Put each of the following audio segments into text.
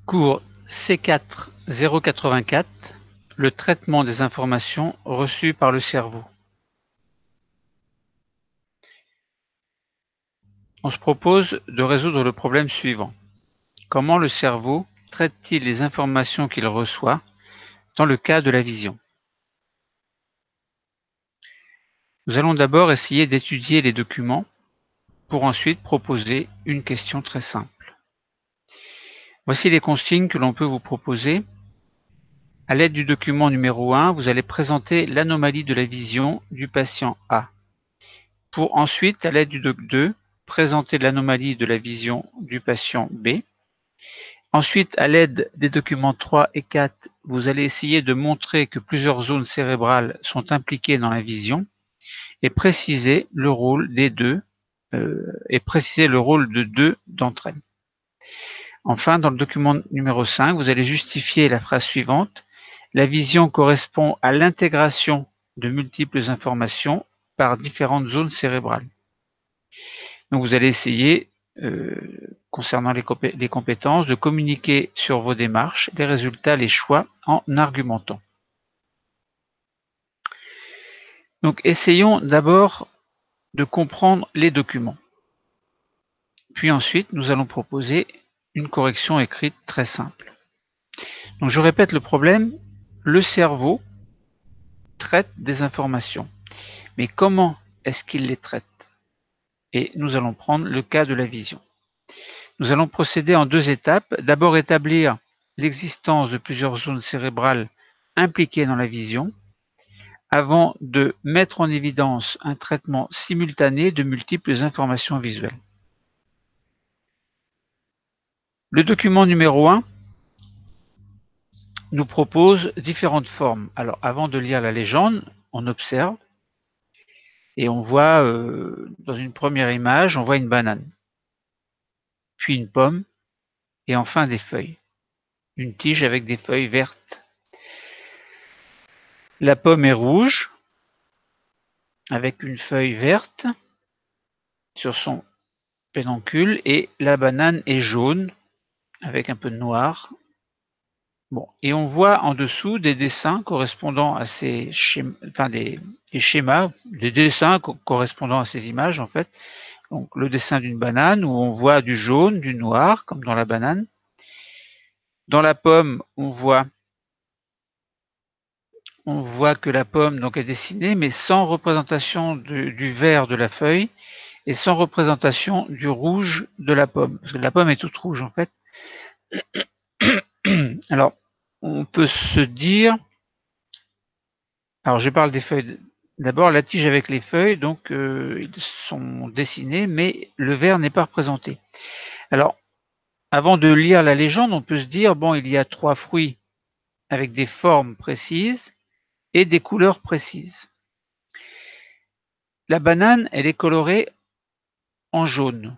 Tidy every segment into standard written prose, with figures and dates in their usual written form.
Cours C4 084, le traitement des informations reçues par le cerveau. On se propose de résoudre le problème suivant. Comment le cerveau traite-t-il les informations qu'il reçoit dans le cas de la vision? Nous allons d'abord essayer d'étudier les documents pour ensuite proposer une question très simple. Voici les consignes que l'on peut vous proposer. À l'aide du document numéro 1, vous allez présenter l'anomalie de la vision du patient A. Pour ensuite, à l'aide du doc 2, présenter l'anomalie de la vision du patient B. Ensuite, à l'aide des documents 3 et 4, vous allez essayer de montrer que plusieurs zones cérébrales sont impliquées dans la vision et préciser le rôle des deux de deux d'entre elles. Enfin, dans le document numéro 5, vous allez justifier la phrase suivante. La vision correspond à l'intégration de multiples informations par différentes zones cérébrales. Donc vous allez essayer, concernant les compétences, de communiquer sur vos démarches, les résultats, les choix en argumentant. Donc essayons d'abord de comprendre les documents. Puis ensuite, nous allons proposer une correction écrite très simple. Donc je répète le problème, le cerveau traite des informations. Mais comment est-ce qu'il les traite? Et nous allons prendre le cas de la vision. Nous allons procéder en deux étapes. D'abord établir l'existence de plusieurs zones cérébrales impliquées dans la vision, avant de mettre en évidence un traitement simultané de multiples informations visuelles. Le document numéro 1 nous propose différentes formes. Alors avant de lire la légende, on observe et on voit dans une première image, on voit une banane, puis une pomme et enfin des feuilles. Une tige avec des feuilles vertes. La pomme est rouge avec une feuille verte sur son pédoncule et la banane est jaune avec un peu de noir. Bon, et on voit en dessous des dessins correspondant à ces schémas, enfin des schémas, des dessins correspondant à ces images en fait. Donc le dessin d'une banane où on voit du jaune, du noir comme dans la banane. Dans la pomme, on voit que la pomme donc est dessinée mais sans représentation du vert de la feuille et sans représentation du rouge de la pomme, parce que la pomme est toute rouge en fait. Alors, on peut se dire, alors je parle des feuilles, d'abord la tige avec les feuilles, donc ils sont dessinés, mais le vert n'est pas représenté. Alors, avant de lire la légende, on peut se dire, bon, il y a 3 fruits avec des formes précises et des couleurs précises. La banane, elle est colorée en jaune,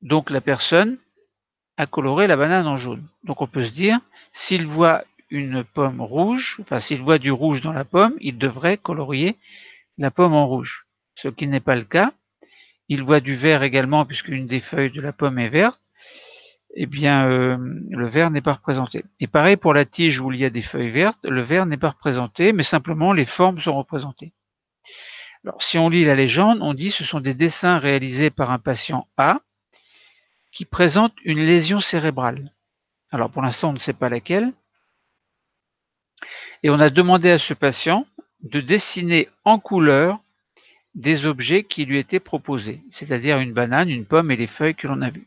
donc la personne a coloré la banane en jaune. Donc on peut se dire, s'il voit une pomme rouge, enfin s'il voit du rouge dans la pomme, il devrait colorier la pomme en rouge. Ce qui n'est pas le cas. Il voit du vert également, puisqu'une des feuilles de la pomme est verte. Eh bien, le vert n'est pas représenté. Et pareil pour la tige où il y a des feuilles vertes, le vert n'est pas représenté, mais simplement les formes sont représentées. Alors, si on lit la légende, on dit que ce sont des dessins réalisés par un patient A qui présente une lésion cérébrale. Alors, pour l'instant, on ne sait pas laquelle. Et on a demandé à ce patient de dessiner en couleur des objets qui lui étaient proposés, c'est-à-dire une banane, une pomme et les feuilles que l'on a vues.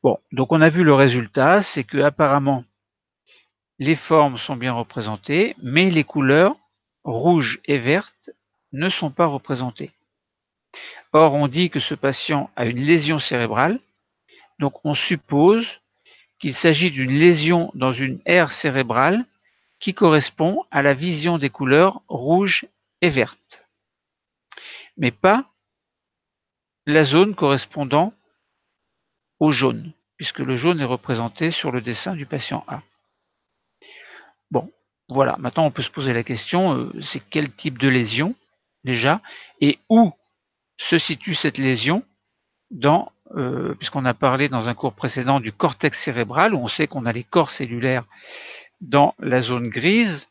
Bon, donc on a vu le résultat, c'est que apparemment les formes sont bien représentées, mais les couleurs rouge et verte ne sont pas représentées. Or, on dit que ce patient a une lésion cérébrale, donc on suppose qu'il s'agit d'une lésion dans une aire cérébrale qui correspond à la vision des couleurs rouge et verte, mais pas la zone correspondant au jaune, puisque le jaune est représenté sur le dessin du patient A. Bon, voilà, maintenant on peut se poser la question, c'est quel type de lésion déjà, et où se situe cette lésion dans puisqu'on a parlé dans un cours précédent du cortex cérébral, où on sait qu'on a les corps cellulaires dans la zone grise,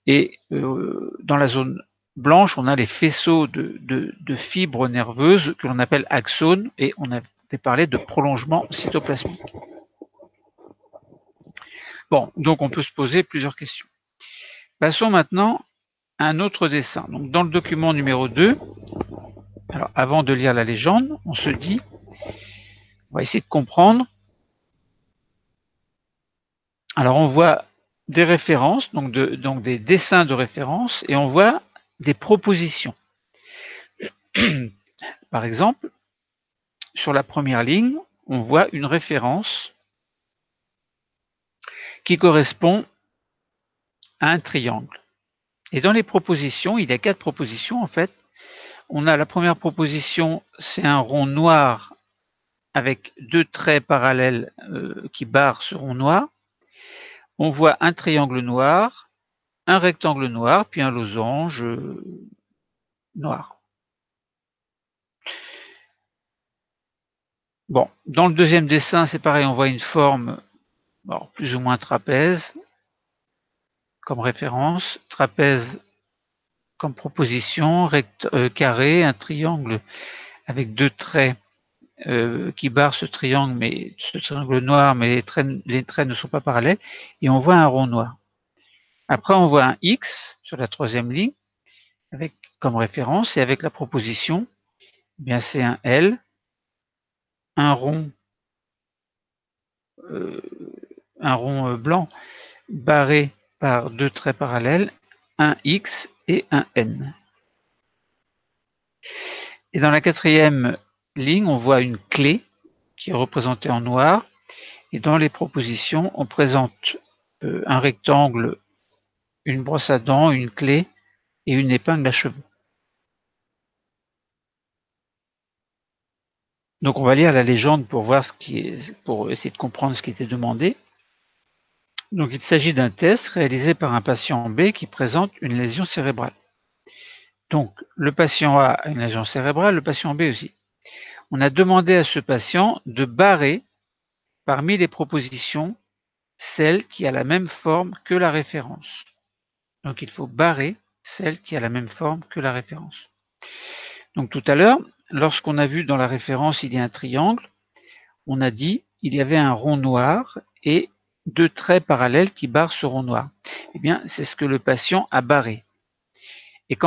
et dans la zone blanche, on a les faisceaux de fibres nerveuses que l'on appelle axones, et on avait parlé de prolongement cytoplasmique. Bon, donc on peut se poser plusieurs questions. Passons maintenant à un autre dessin. Donc dans le document numéro 2, alors avant de lire la légende, on se dit, on va essayer de comprendre. Alors on voit des références, donc des dessins de référence, et on voit des propositions. Par exemple, sur la première ligne, on voit une référence qui correspond à un triangle. Et dans les propositions, il y a 4 propositions en fait. On a la première proposition, c'est un rond noir avec 2 traits parallèles qui barrent ce rond noir. On voit un triangle noir, un rectangle noir, puis un losange noir. Bon, dans le deuxième dessin, c'est pareil, on voit une forme plus ou moins trapèze comme référence, trapèze comme proposition, carré, un triangle avec 2 traits qui barrent ce triangle, mais ce triangle noir, mais les traits ne sont pas parallèles, et on voit un rond noir. Après, on voit un X sur la troisième ligne, avec comme référence, et avec la proposition, eh bien c'est un L, un rond blanc barré par 2 traits parallèles, un X et un N. Et dans la quatrième ligne, on voit une clé qui est représentée en noir. Et dans les propositions, on présente un rectangle, une brosse à dents, une clé et une épingle à cheveux. Donc on va lire la légende pour voir pour essayer de comprendre ce qui était demandé. Donc il s'agit d'un test réalisé par un patient B qui présente une lésion cérébrale. Donc le patient A a une lésion cérébrale, le patient B aussi. On a demandé à ce patient de barrer parmi les propositions celle qui a la même forme que la référence. Donc il faut barrer celle qui a la même forme que la référence. Donc tout à l'heure, lorsqu'on a vu dans la référence il y a un triangle, on a dit il y avait un rond noir et 2 traits parallèles qui barrent ce rond noir. Eh bien, c'est ce que le patient a barré. Et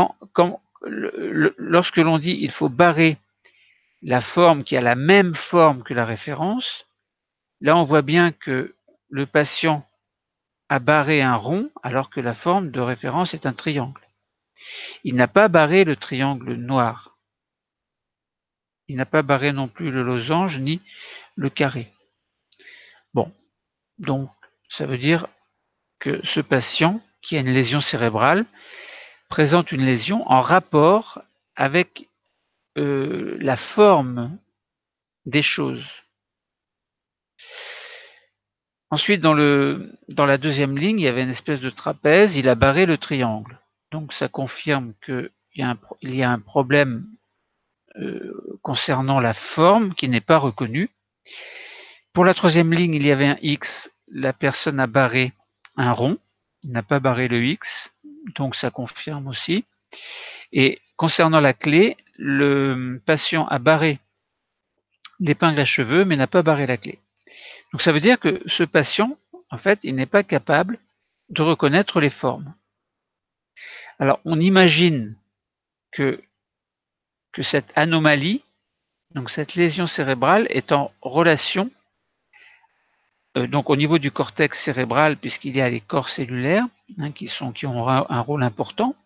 lorsque l'on dit il faut barrer la forme qui a la même forme que la référence, là on voit bien que le patient a barré un rond alors que la forme de référence est un triangle. Il n'a pas barré le triangle noir. Il n'a pas barré non plus le losange ni le carré. Bon, donc ça veut dire que ce patient qui a une lésion cérébrale présente une lésion en rapport avec la forme des choses. Ensuite, dans la deuxième ligne, il y avait une espèce de trapèze, il a barré le triangle. Donc ça confirme qu'il y a un problème concernant la forme qui n'est pas reconnue. Pour la troisième ligne, il y avait un X, la personne a barré un rond, il n'a pas barré le X, donc ça confirme aussi. Et concernant la clé, le patient a barré l'épingle à cheveux, mais n'a pas barré la clé. Donc ça veut dire que ce patient, en fait, il n'est pas capable de reconnaître les formes. Alors on imagine que cette anomalie, donc cette lésion cérébrale, est en relation donc au niveau du cortex cérébral, puisqu'il y a les corps cellulaires qui ont un rôle important.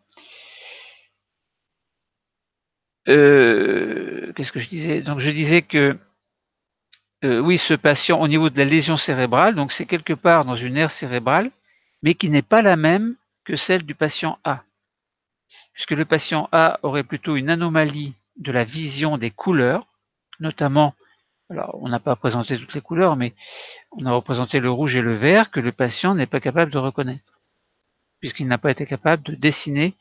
Qu'est-ce que je disais? Donc je disais que oui, ce patient, au niveau de la lésion cérébrale, donc c'est quelque part dans une aire cérébrale, mais qui n'est pas la même que celle du patient A. Puisque le patient A aurait plutôt une anomalie de la vision des couleurs, notamment, alors on n'a pas présenté toutes les couleurs, mais on a représenté le rouge et le vert que le patient n'est pas capable de reconnaître, puisqu'il n'a pas été capable de dessiner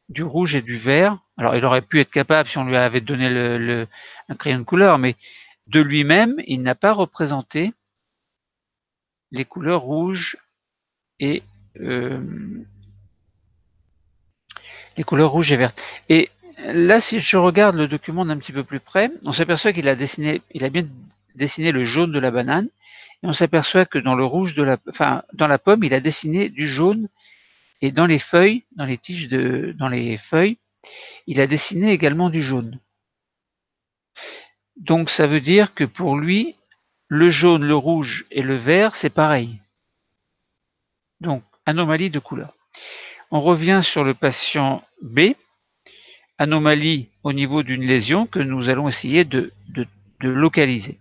du rouge et du vert. Alors il aurait pu être capable, si on lui avait donné un crayon de couleur, mais de lui-même, il n'a pas représenté les couleurs rouges et les couleurs rouges et vertes. Et là, si je regarde le document d'un petit peu plus près, on s'aperçoit qu'il a bien dessiné le jaune de la banane, et on s'aperçoit que dans le rouge dans la pomme, il a dessiné du jaune, et dans les feuilles, dans les tiges dans les feuilles, il a dessiné également du jaune. Donc ça veut dire que pour lui, le jaune, le rouge et le vert, c'est pareil. Donc, anomalie de couleur. On revient sur le patient B, anomalie au niveau d'une lésion que nous allons essayer de localiser.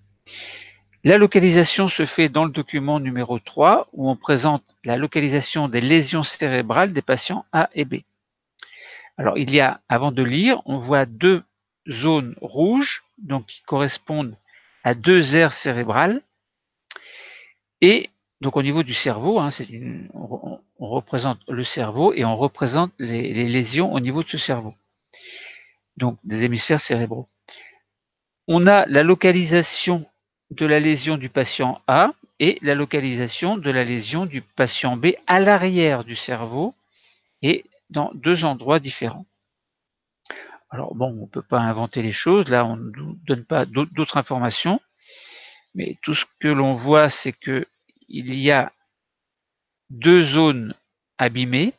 La localisation se fait dans le document numéro 3 où on présente la localisation des lésions cérébrales des patients A et B. Alors il y a, avant de lire, on voit deux zones rouges donc qui correspondent à deux aires cérébrales et donc au niveau du cerveau, on représente le cerveau et on représente les lésions au niveau de ce cerveau, donc des hémisphères cérébraux. On a la localisation de la lésion du patient A et la localisation de la lésion du patient B à l'arrière du cerveau et dans deux endroits différents. Alors bon, on ne peut pas inventer les choses, là on ne nous donne pas d'autres informations, mais tout ce que l'on voit, c'est qu'il y a deux zones abîmées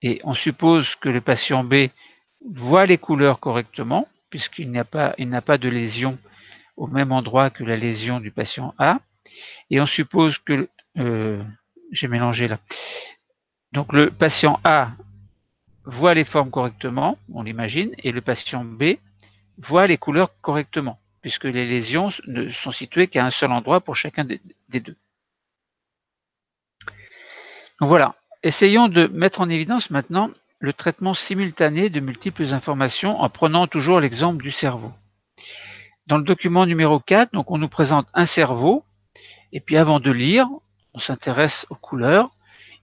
et on suppose que le patient B voit les couleurs correctement puisqu'il n'a pas de lésion au même endroit que la lésion du patient A. Et on suppose que, j'ai mélangé là, donc le patient A voit les formes correctement, on l'imagine, et le patient B voit les couleurs correctement, puisque les lésions ne sont situées qu'à un seul endroit pour chacun des deux. Donc voilà, essayons de mettre en évidence maintenant le traitement simultané de multiples informations en prenant toujours l'exemple du cerveau. Dans le document numéro 4, donc on nous présente un cerveau, et puis avant de lire, on s'intéresse aux couleurs.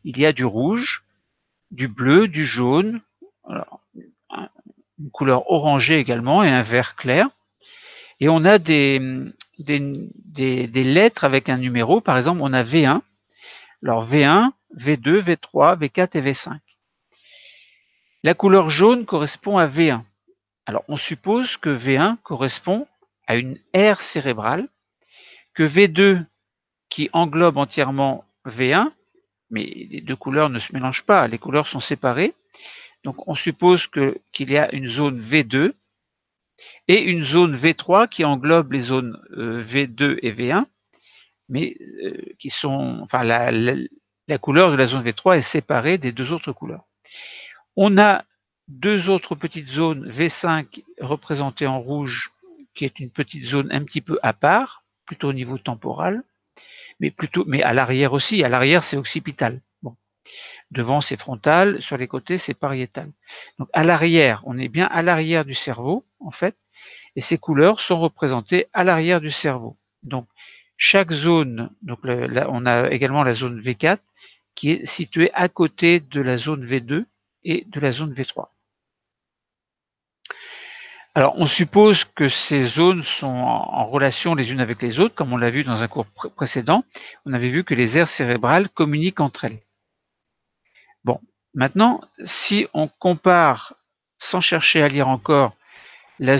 Il y a du rouge, du bleu, du jaune, alors, une couleur orangée également et un vert clair. Et on a des lettres avec un numéro, par exemple on a V1, alors V1, V2, V3, V4 et V5. La couleur jaune correspond à V1. Alors on suppose que V1 correspond à une aire cérébrale, que V2 qui englobe entièrement V1, mais les deux couleurs ne se mélangent pas, les couleurs sont séparées. Donc on suppose qu'il y a une zone V2 et une zone V3 qui englobe les zones V2 et V1, mais qui sont, enfin la couleur de la zone V3 est séparée des deux autres couleurs. On a deux autres petites zones V5 représentées en rouge, qui est une petite zone un petit peu à part, plutôt au niveau temporal, mais à l'arrière aussi. À l'arrière, c'est occipital. Bon. Devant, c'est frontal. Sur les côtés, c'est pariétal. Donc, à l'arrière, on est bien à l'arrière du cerveau, en fait, et ces couleurs sont représentées à l'arrière du cerveau. Donc, chaque zone, donc là, on a également la zone V4 qui est située à côté de la zone V2 et de la zone V3. Alors, on suppose que ces zones sont en relation les unes avec les autres, comme on l'a vu dans un cours précédent. On avait vu que les aires cérébrales communiquent entre elles. Bon, maintenant, si on compare, sans chercher à lire encore, la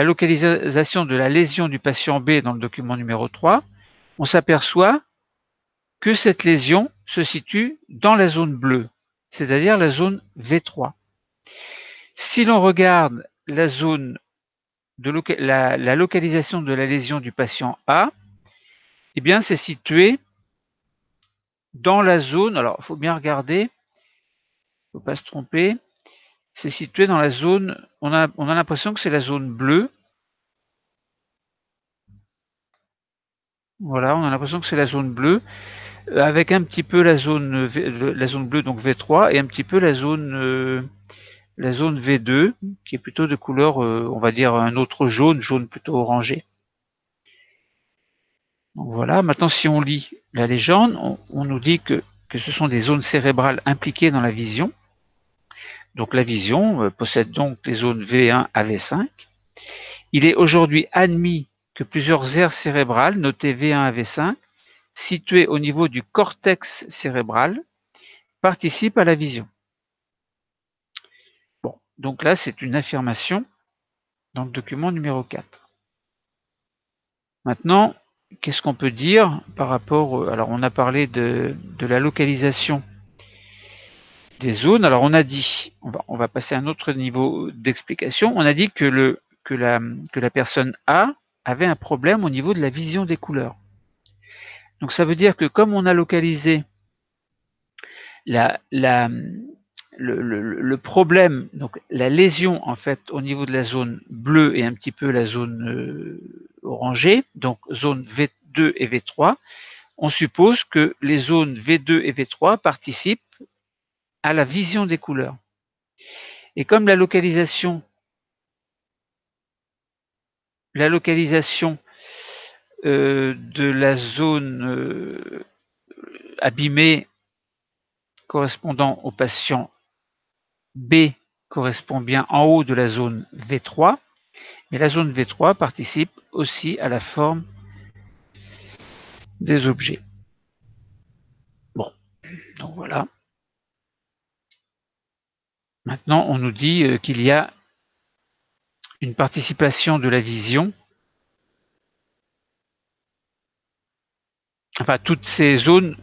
localisation de la lésion du patient B dans le document numéro 3, on s'aperçoit que cette lésion se situe dans la zone bleue, c'est-à-dire la zone V3. Si l'on regarde la zone la localisation de la lésion du patient A, eh bien c'est situé dans la zone, alors il faut bien regarder, il ne faut pas se tromper, c'est situé dans la zone, on a l'impression que c'est la zone bleue. Voilà, on a l'impression que c'est la zone bleue, avec un petit peu la zone bleue, donc V3, et un petit peu la zone V2, qui est plutôt de couleur, on va dire un autre jaune plutôt orangé. Donc voilà, maintenant si on lit la légende, on nous dit que ce sont des zones cérébrales impliquées dans la vision. Donc la vision possède donc les zones V1 à V5. Il est aujourd'hui admis que plusieurs aires cérébrales, notées V1 à V5, situées au niveau du cortex cérébral, participent à la vision. Bon, donc là, c'est une affirmation dans le document numéro 4. Maintenant, qu'est-ce qu'on peut dire par rapport... Alors, on a parlé de la localisation des zones. Alors, on a dit, on va passer à un autre niveau d'explication. On a dit que la personne A avait un problème au niveau de la vision des couleurs. Donc, ça veut dire que comme on a localisé le problème, donc la lésion en fait au niveau de la zone bleue et un petit peu la zone orangée, donc zone V2 et V3, on suppose que les zones V2 et V3 participent à la vision des couleurs. Et comme la localisation de la zone abîmée correspondant au patient B correspond bien en haut de la zone V3, mais la zone V3 participe aussi à la forme des objets. Bon, donc voilà. Maintenant, on nous dit qu'il y a une participation de la vision. Enfin, toutes ces zones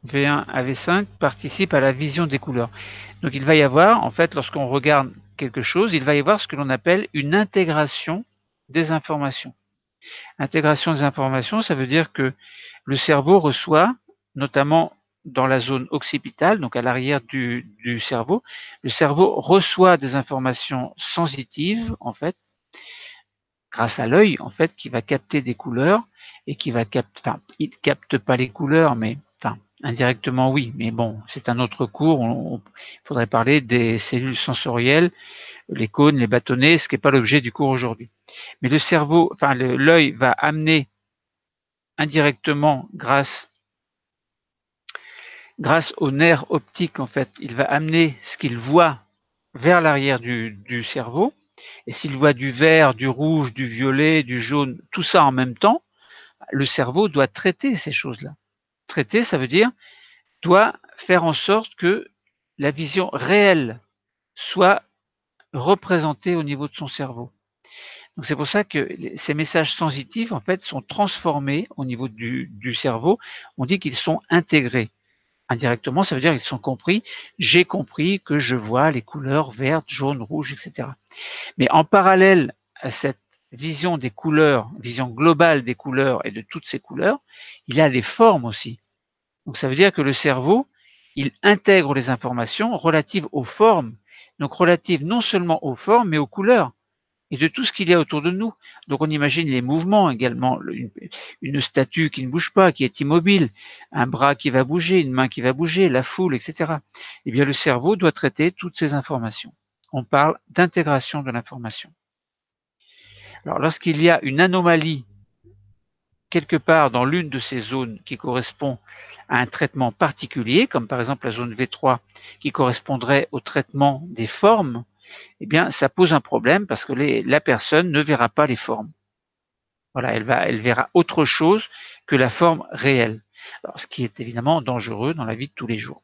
V1 à V5 participent à la vision des couleurs. Donc il va y avoir, en fait, lorsqu'on regarde quelque chose, il va y avoir ce que l'on appelle une intégration des informations. Intégration des informations, ça veut dire que le cerveau reçoit, notamment dans la zone occipitale, donc à l'arrière du cerveau, le cerveau reçoit des informations sensitives, en fait, grâce à l'œil, en fait, qui va capter des couleurs et qui va capter, enfin, il ne capte pas les couleurs, mais enfin, indirectement oui, mais bon, c'est un autre cours, il faudrait parler des cellules sensorielles, les cônes, les bâtonnets, ce qui n'est pas l'objet du cours aujourd'hui. Mais le cerveau, enfin l'œil va amener indirectement grâce au nerf optique, en fait, il va amener ce qu'il voit vers l'arrière du cerveau. Et s'il voit du vert, du rouge, du violet, du jaune, tout ça en même temps, le cerveau doit traiter ces choses-là. Traiter, ça veut dire doit faire en sorte que la vision réelle soit représentée au niveau de son cerveau. Donc c'est pour ça que ces messages sensitifs, en fait, sont transformés au niveau du cerveau. On dit qu'ils sont intégrés. Indirectement, ça veut dire qu'ils sont compris. J'ai compris que je vois les couleurs vertes, jaunes, rouges, etc. Mais en parallèle à cette vision des couleurs, vision globale des couleurs et de toutes ces couleurs, il y a les formes aussi. Donc ça veut dire que le cerveau, il intègre les informations relatives aux formes, donc relatives non seulement aux formes, mais aux couleurs et de tout ce qu'il y a autour de nous. Donc on imagine les mouvements également, une statue qui ne bouge pas, qui est immobile, un bras qui va bouger, une main qui va bouger, la foule, etc. Eh bien le cerveau doit traiter toutes ces informations. On parle d'intégration de l'information. Alors lorsqu'il y a une anomalie quelque part dans l'une de ces zones qui correspond à un traitement particulier, comme par exemple la zone V3 qui correspondrait au traitement des formes, eh bien, ça pose un problème parce que la personne ne verra pas les formes. Voilà, elle verra autre chose que la forme réelle. Alors, ce qui est évidemment dangereux dans la vie de tous les jours.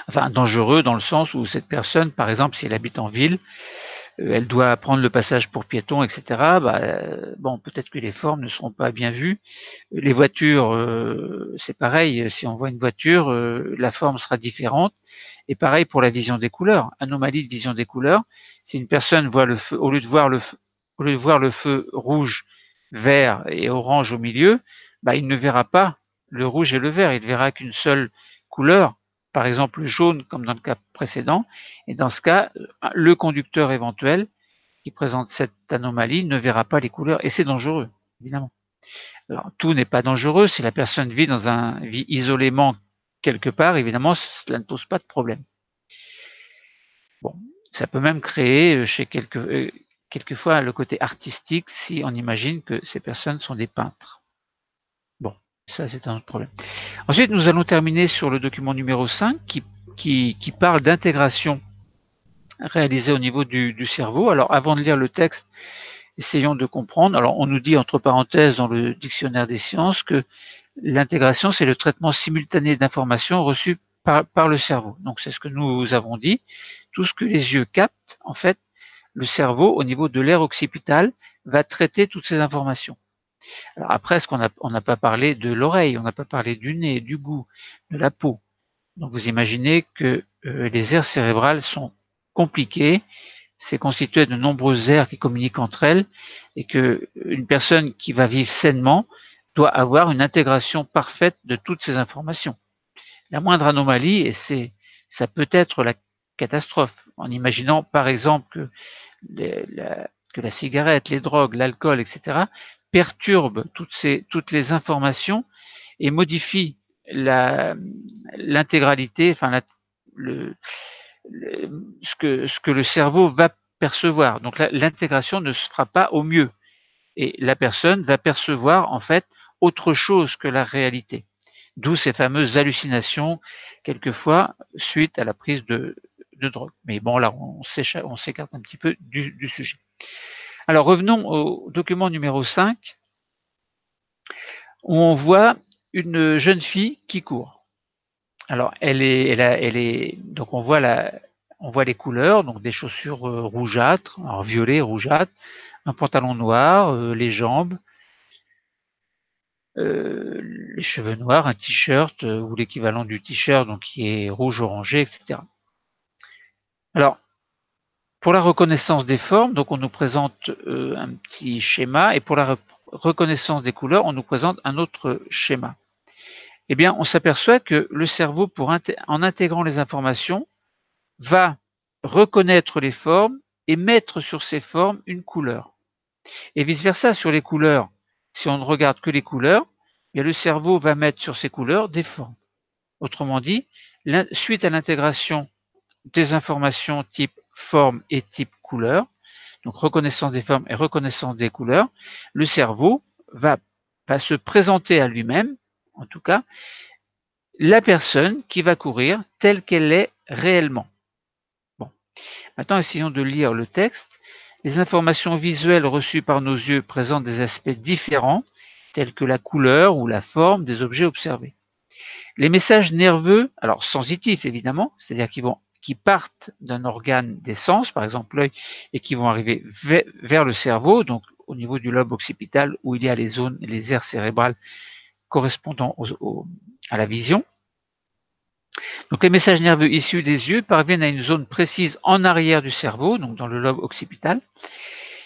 Enfin, dangereux dans le sens où cette personne, par exemple, si elle habite en ville, elle doit prendre le passage pour piéton, etc. Bon, peut-être que les formes ne seront pas bien vues. Les voitures, c'est pareil. Si on voit une voiture, la forme sera différente. Et pareil pour la vision des couleurs. Anomalie de vision des couleurs. Si une personne voit le feu, au lieu de voir le feu rouge, vert et orange au milieu, il ne verra pas le rouge et le vert. Il verra qu'une seule couleur, par exemple le jaune, comme dans le cas précédent. Et dans ce cas, le conducteur éventuel qui présente cette anomalie ne verra pas les couleurs. Et c'est dangereux, évidemment. Alors, tout n'est pas dangereux. Si la personne vit isolément quelque part, évidemment, cela ne pose pas de problème. Bon, ça peut même créer chez quelquefois le côté artistique si on imagine que ces personnes sont des peintres. Bon, ça c'est un autre problème. Ensuite, nous allons terminer sur le document numéro 5 qui qui parle d'intégration réalisée au niveau du cerveau. Alors avant de lire le texte, essayons de comprendre. Alors on nous dit entre parenthèses dans le dictionnaire des sciences que l'intégration, c'est le traitement simultané d'informations reçues par le cerveau. Donc c'est ce que nous avons dit. Tout ce que les yeux captent, en fait, le cerveau, au niveau de l'aire occipitale, va traiter toutes ces informations. Alors après, on n'a pas parlé de l'oreille, on n'a pas parlé du nez, du goût, de la peau. Donc vous imaginez que les aires cérébrales sont compliquées, c'est constitué de nombreuses aires qui communiquent entre elles et que une personne qui va vivre sainement doit avoir une intégration parfaite de toutes ces informations. La moindre anomalie, et ça peut être la catastrophe, en imaginant par exemple que la cigarette, les drogues, l'alcool, etc., perturbent toutes les informations et modifient l'intégralité, enfin ce que le cerveau va percevoir. Donc l'intégration ne se fera pas au mieux et la personne va percevoir en fait autre chose que la réalité. D'où ces fameuses hallucinations, quelquefois, suite à la prise de drogue. Mais bon, là, on s'écarte un petit peu du sujet. Alors, revenons au document numéro 5, où on voit une jeune fille qui court. Alors, donc on voit les couleurs, donc des chaussures rougeâtres, alors violet, rougeâtre, un pantalon noir, les jambes, les cheveux noirs, un t-shirt ou l'équivalent du t-shirt, donc qui est rouge orangé, etc. Alors, pour la reconnaissance des formes, donc on nous présente un petit schéma, et pour la reconnaissance des couleurs, on nous présente un autre schéma. Eh bien, on s'aperçoit que le cerveau, en intégrant les informations, va reconnaître les formes et mettre sur ces formes une couleur. Et vice-versa, sur les couleurs, si on ne regarde que les couleurs, bien le cerveau va mettre sur ces couleurs des formes. Autrement dit, suite à l'intégration des informations type forme et type couleur, donc reconnaissance des formes et reconnaissance des couleurs, le cerveau va se présenter à lui-même, en tout cas, la personne qui va courir telle qu'elle est réellement. Bon. Maintenant, essayons de lire le texte. Les informations visuelles reçues par nos yeux présentent des aspects différents, tels que la couleur ou la forme des objets observés. Les messages nerveux, alors sensitifs évidemment, c'est-à-dire qui partent d'un organe des sens, par exemple l'œil, et qui vont arriver vers le cerveau, donc au niveau du lobe occipital où il y a les aires cérébrales correspondant à la vision. Donc les messages nerveux issus des yeux parviennent à une zone précise en arrière du cerveau, donc dans le lobe occipital.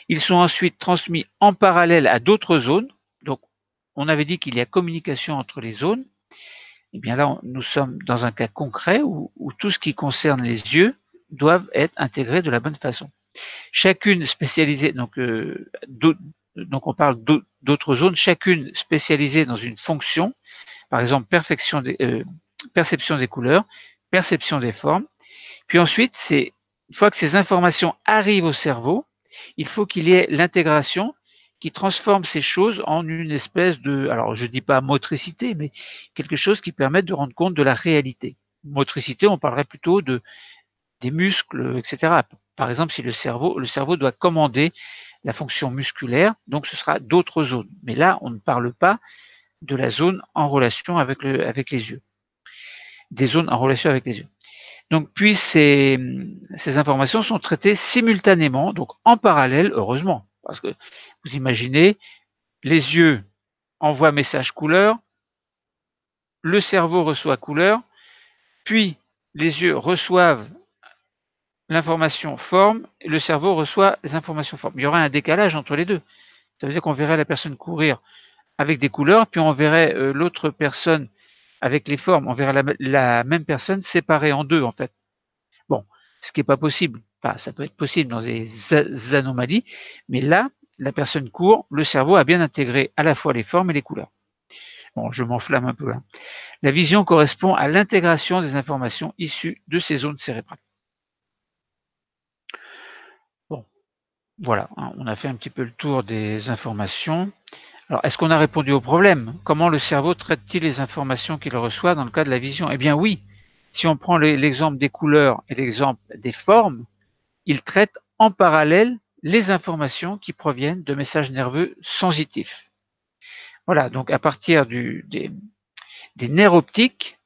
Ils sont ensuite transmis en parallèle à d'autres zones. Donc on avait dit qu'il y a communication entre les zones. Et bien là, nous sommes dans un cas concret où tout ce qui concerne les yeux doivent être intégrés de la bonne façon. Chacune spécialisée, donc on parle d'autres zones, chacune spécialisée dans une fonction, par exemple perception des couleurs, perception des formes. Puis ensuite, une fois que ces informations arrivent au cerveau, il faut qu'il y ait l'intégration qui transforme ces choses en une espèce de, alors je ne dis pas motricité, mais quelque chose qui permette de rendre compte de la réalité. Motricité, on parlerait plutôt des muscles, etc. Par exemple, si le cerveau doit commander la fonction musculaire, donc ce sera d'autres zones. Mais là, on ne parle pas de la zone en relation avec les yeux. Des zones en relation avec les yeux. Donc, puis ces informations sont traitées simultanément, donc en parallèle, heureusement, parce que vous imaginez, les yeux envoient message couleur, le cerveau reçoit couleur, puis les yeux reçoivent l'information forme et le cerveau reçoit les informations forme. Il y aura un décalage entre les deux. Ça veut dire qu'on verrait la personne courir avec des couleurs, puis on verrait l'autre personne avec les formes. On verrait la même personne séparée en deux, en fait. Bon, ce qui n'est pas possible. Enfin, ça peut être possible dans des anomalies, mais là, la personne court, le cerveau a bien intégré à la fois les formes et les couleurs. Bon, je m'enflamme un peu là. La vision correspond à l'intégration des informations issues de ces zones cérébrales. Bon, voilà, hein, on a fait un petit peu le tour des informations. Alors, est-ce qu'on a répondu au problème? Comment le cerveau traite-t-il les informations qu'il reçoit dans le cas de la vision? Eh bien oui, Si on prend l'exemple des couleurs et l'exemple des formes, il traite en parallèle les informations qui proviennent de messages nerveux sensitifs. Voilà, donc à partir des nerfs optiques,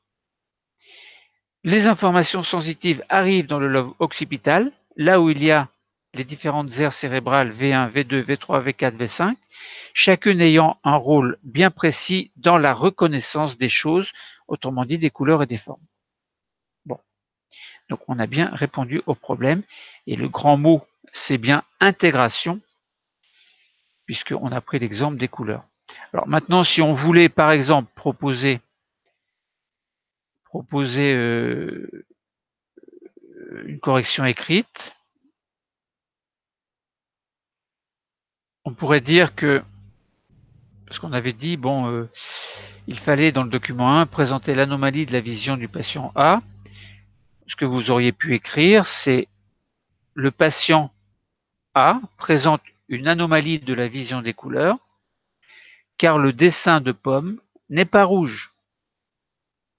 les informations sensitives arrivent dans le lobe occipital, là où il y a les différentes aires cérébrales V1, V2, V3, V4, V5, chacune ayant un rôle bien précis dans la reconnaissance des choses, autrement dit des couleurs et des formes. Bon, donc on a bien répondu au problème, et le grand mot, c'est bien intégration, puisqu'on a pris l'exemple des couleurs. Alors maintenant, si on voulait par exemple proposer une correction écrite, on pourrait dire que, parce qu'on avait dit, bon, il fallait dans le document 1 présenter l'anomalie de la vision du patient A. Ce que vous auriez pu écrire, c'est le patient A présente une anomalie de la vision des couleurs, car le dessin de pomme n'est pas rouge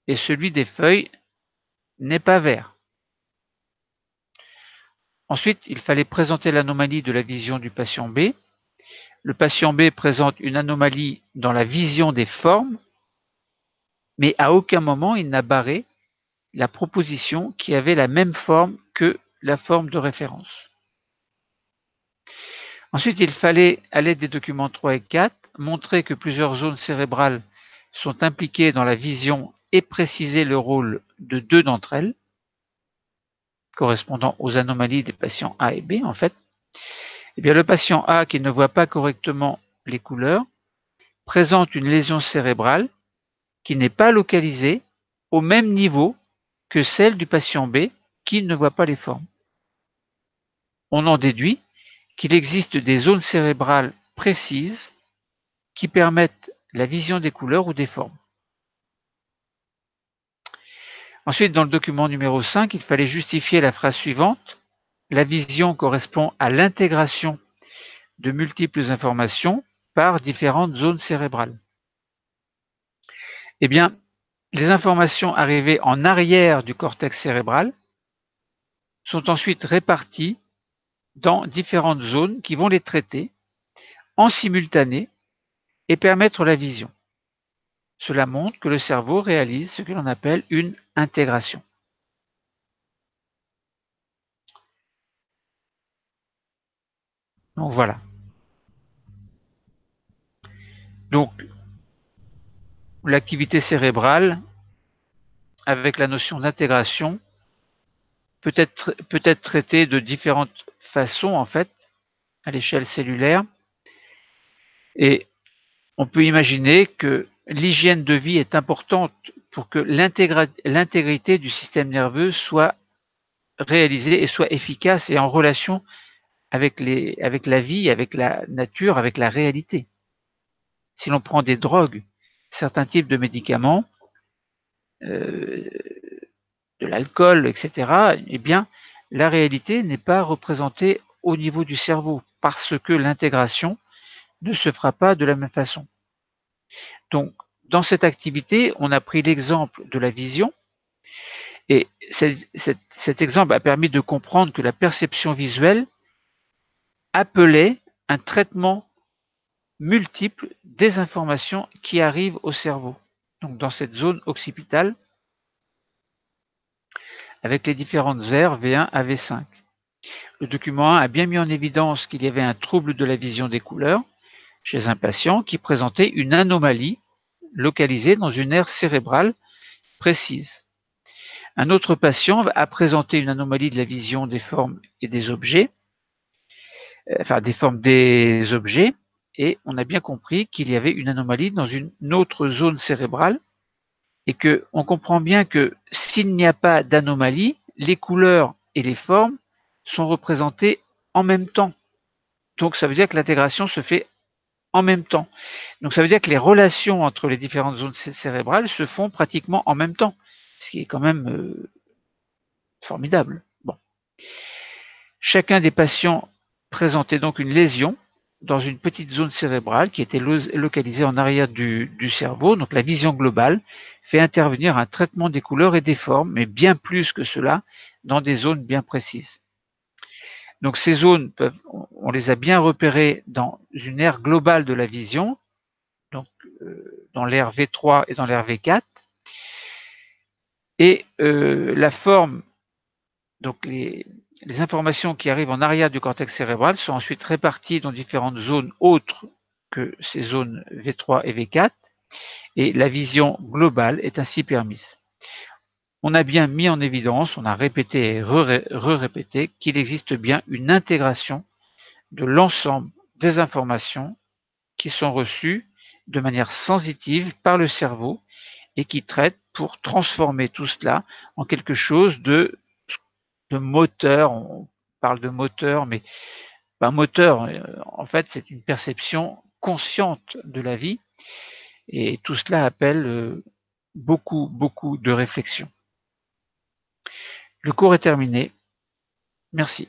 et celui des feuilles n'est pas vert. Ensuite, il fallait présenter l'anomalie de la vision du patient B. Le patient B présente une anomalie dans la vision des formes, mais à aucun moment il n'a barré la proposition qui avait la même forme que la forme de référence. Ensuite, il fallait, à l'aide des documents 3 et 4, montrer que plusieurs zones cérébrales sont impliquées dans la vision et préciser le rôle de 2 d'entre elles, correspondant aux anomalies des patients A et B, en fait. Eh bien, le patient A qui ne voit pas correctement les couleurs présente une lésion cérébrale qui n'est pas localisée au même niveau que celle du patient B qui ne voit pas les formes. On en déduit qu'il existe des zones cérébrales précises qui permettent la vision des couleurs ou des formes. Ensuite, dans le document numéro 5, il fallait justifier la phrase suivante. La vision correspond à l'intégration de multiples informations par différentes zones cérébrales. Eh bien, les informations arrivées en arrière du cortex cérébral sont ensuite réparties dans différentes zones qui vont les traiter en simultané et permettre la vision. Cela montre que le cerveau réalise ce que l'on appelle une intégration. Donc voilà. Donc l'activité cérébrale avec la notion d'intégration peut être traitée de différentes façons en fait à l'échelle cellulaire, et on peut imaginer que l'hygiène de vie est importante pour que l'intégrité du système nerveux soit réalisée et soit efficace et en relation avec la vie, avec la nature, avec la réalité. Si l'on prend des drogues, certains types de médicaments, de l'alcool, etc., eh bien, la réalité n'est pas représentée au niveau du cerveau parce que l'intégration ne se fera pas de la même façon. Donc, dans cette activité, on a pris l'exemple de la vision, et cet exemple a permis de comprendre que la perception visuelle appelait un traitement multiple des informations qui arrivent au cerveau, donc dans cette zone occipitale, avec les différentes aires V1 à V5. Le document 1 a bien mis en évidence qu'il y avait un trouble de la vision des couleurs chez un patient qui présentait une anomalie localisée dans une aire cérébrale précise. Un autre patient a présenté une anomalie de la vision des formes et des objets, enfin des formes des objets, et on a bien compris qu'il y avait une anomalie dans une autre zone cérébrale, et que on comprend bien que s'il n'y a pas d'anomalie, les couleurs et les formes sont représentées en même temps. Donc ça veut dire que l'intégration se fait en même temps. Donc ça veut dire que les relations entre les différentes zones cérébrales se font pratiquement en même temps, ce qui est quand même formidable. Bon. Chacun des patients présentait donc une lésion dans une petite zone cérébrale qui était localisée en arrière du cerveau. Donc la vision globale fait intervenir un traitement des couleurs et des formes, mais bien plus que cela, dans des zones bien précises. Donc ces zones, on les a bien repérées dans une aire globale de la vision, donc dans l'aire V3 et dans l'aire V4. Et la forme, donc les informations qui arrivent en arrière du cortex cérébral sont ensuite réparties dans différentes zones autres que ces zones V3 et V4, et la vision globale est ainsi permise. On a bien mis en évidence, on a répété et re-répété qu'il existe bien une intégration de l'ensemble des informations qui sont reçues de manière sensitive par le cerveau et qui traite pour transformer tout cela en quelque chose de moteur. On parle de moteur, mais un moteur, en fait, c'est une perception consciente de la vie, et tout cela appelle beaucoup, beaucoup de réflexion. Le cours est terminé. Merci.